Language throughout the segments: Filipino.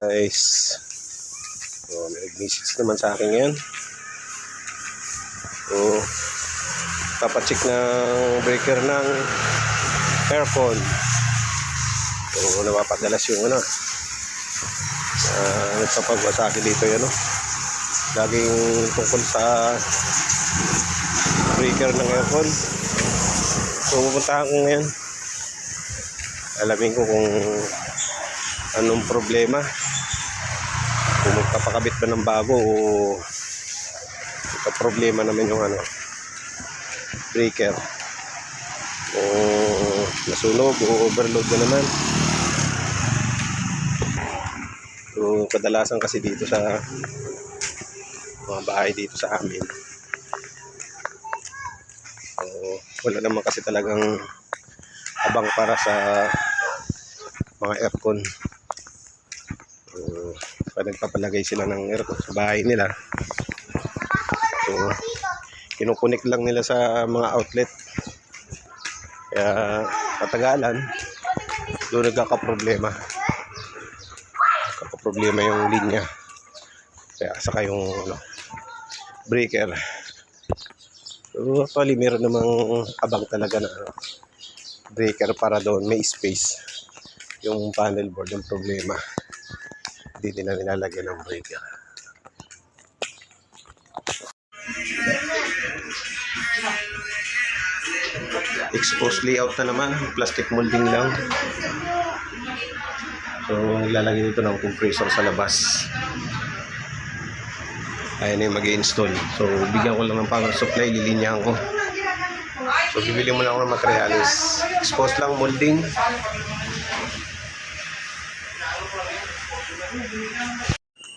Guys, so, may nag-message naman sa akin ngayon. So, papacheck ng breaker ng aircon. So, napapadalas yung nagpapagwasake dito yan, no? Laging tungkol sa breaker ng aircon. So, pupuntahan ko ngayon. Alamin ko kung anong problema. Kung magpapakabit ba ng bago o ito problema naman yung breaker. O nasunog o overload na naman. So, kadalasan kasi dito sa mga bahay dito sa amin. So, wala naman kasi talagang abang para sa mga aircon. Pag nagpapalagay sila ng aircon sa bahay nila, so kinukunik lang nila sa mga outlet, kaya katagalan doon nagkakaproblema yung linya, kaya saka yung breaker. So actually meron namang abang talaga na breaker para doon may space. Yung panel board yung problema, hindi nila nilalagyan ng breaker. Exposed layout na naman, plastic molding lang. So nilalagay dito ng compressor sa labas. Ayan yung mag-i-install. So bigyan ko lang ng power supply, lilinyahan ko. So bibili mo lang ako ng materials. Exposed lang molding.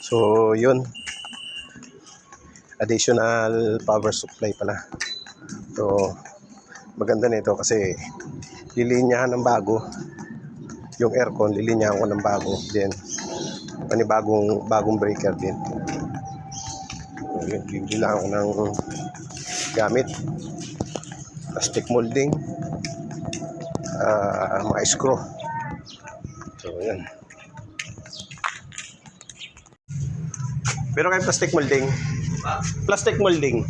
So yun, additional power supply pala. So maganda nito kasi lilinyahan ng bago yung aircon, lilinyahan ko ng bago din, bagong breaker din. So yun, bibili lang ako ng gamit, plastic molding, mga screw. So yan. Pero kayo plastic molding? Plastic molding.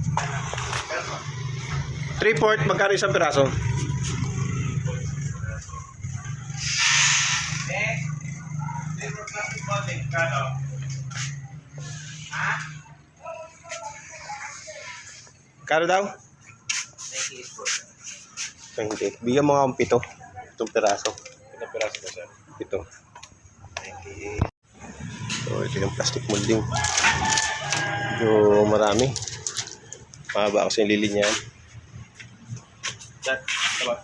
3/4, magkano isang piraso? Kano daw? 28. Bigyan mo nga ang 7. 7 piraso. 7 piraso ba siya? 7. 98. So ito yung plastic molding. Medyo marami. Mahaba kasi yung lilinyahan. Tama.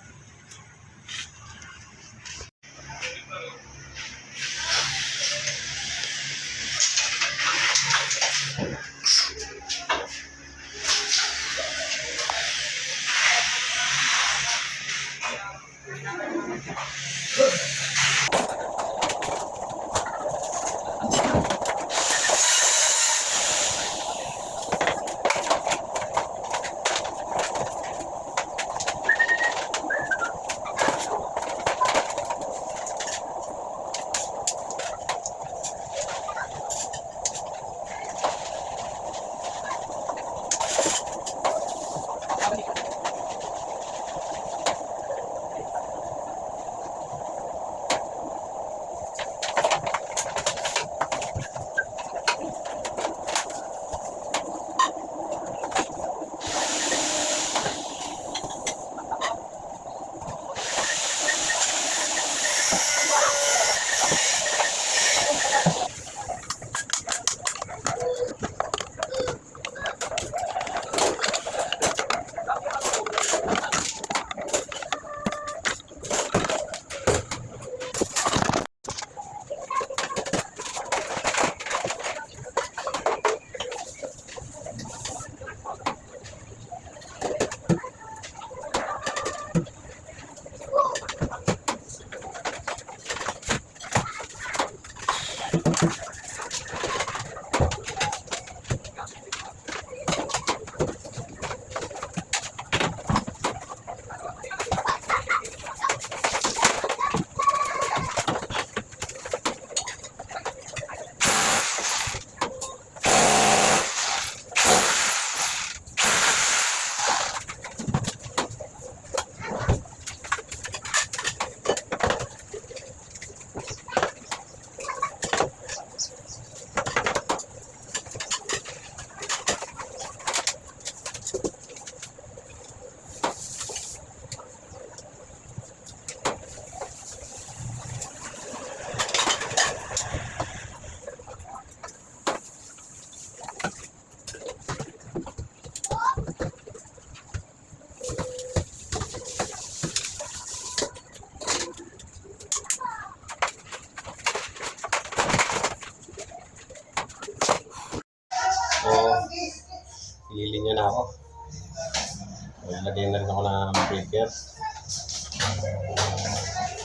Lagyan na rin ako ng breaker.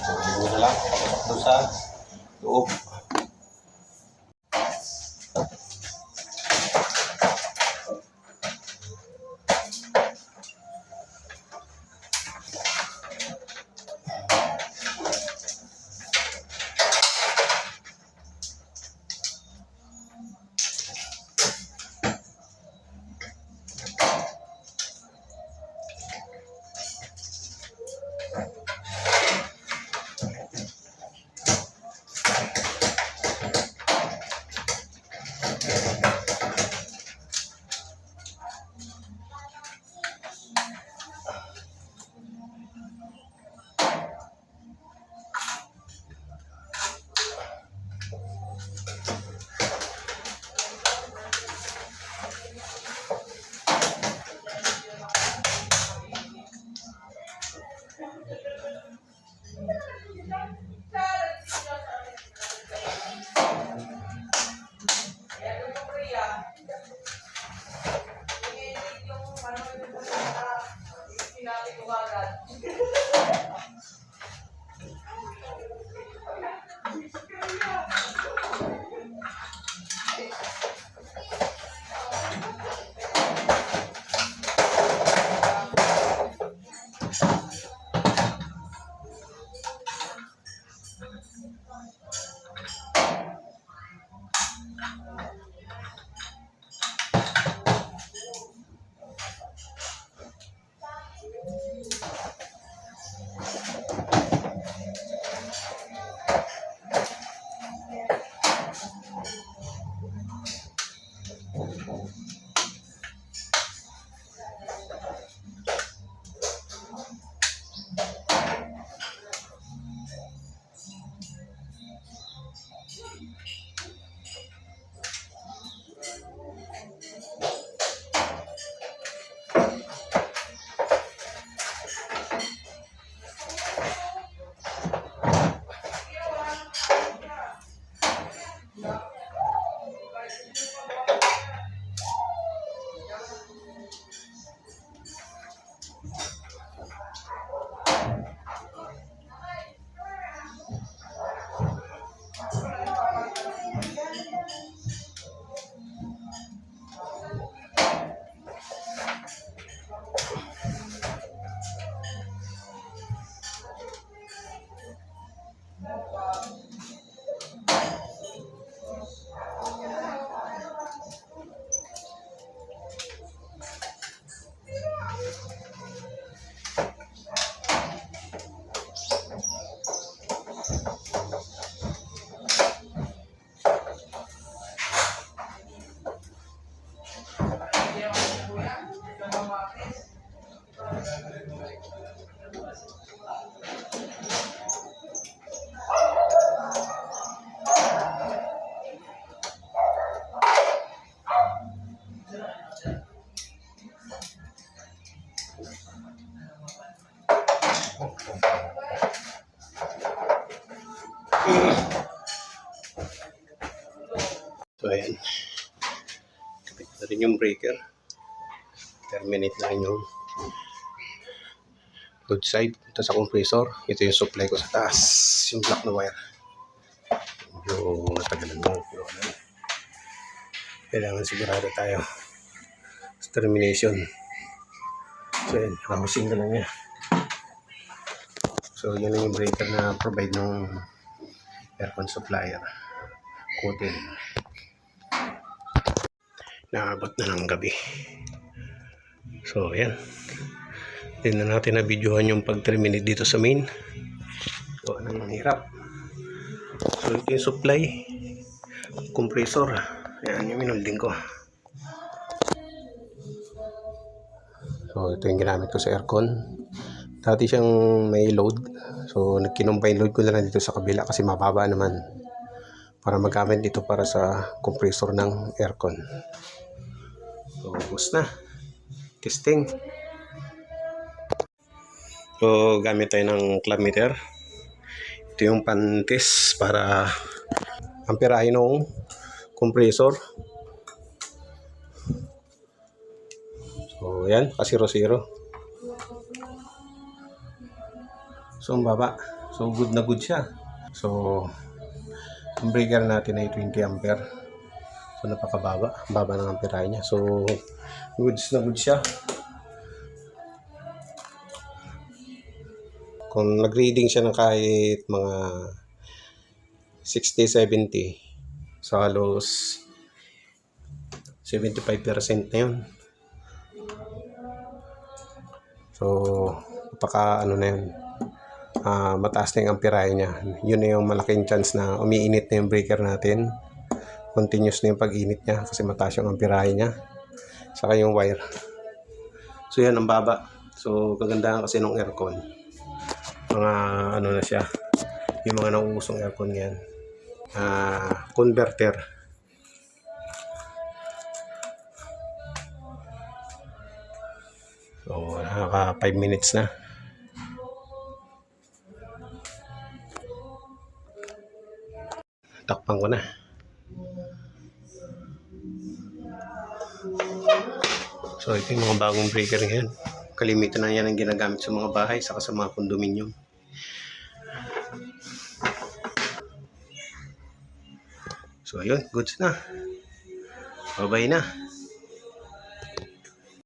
So, hindi na lang. Papasok doon sa loob. So, ayan. Kapit na rin yung breaker. Terminate na rin yung load side. Ito sa compressor. Ito yung supply ko sa taas. Yung black na wire. Yung natagalan mo. Kailangan sigurado tayo sa termination. So, ayan. Housing na lang niya. So, yun yung breaker na provide ng aircon supplier. Coated. Naabot na ng gabi. So, ayan. Hindi na natin na-videohan yung pag-terminate dito sa main. So, anong hirap. So, ito yung supply. Compressor. Ayan yung minolding ko. So, ito yung ginamit ko sa aircon. Dati siyang may load. So, nag-combine load ko na lang dito sa kabila kasi mababa naman. Para magamit dito para sa compressor ng aircon. So, ubos na. Testing. So, gamit tayo ng club meter. Ito yung pan-test para amperahin ng compressor. So, yan. Pa 0-0. So, ang baba. So, good na good siya. So, ang breaker natin ay 20 ampere. So, napakababa. Baba ng amperahe niya. So, goods na good siya. Kung nag-reading siya ng kahit mga 60, 70, so halos 75% na yun. So, napaka na yun. Mataas na yung amperahe niya. Yun na yung malaking chance na umiinit na yung breaker natin. Continuous na yung pag-init niya kasi mataas yung amperahe niya. Saka yung wire. So, yan ang baba. So, kagandahan kasi ng aircon. Mga na siya. Yung mga nauusong aircon yan. Converter. So, nakaka 5 minutes na. Takpan ko na. So, ito yung mga bagong breaker ngayon. Kalimitan na yan ang ginagamit sa mga bahay saka sa mga condominium. So, ayun. Goods na. Bye-bye na.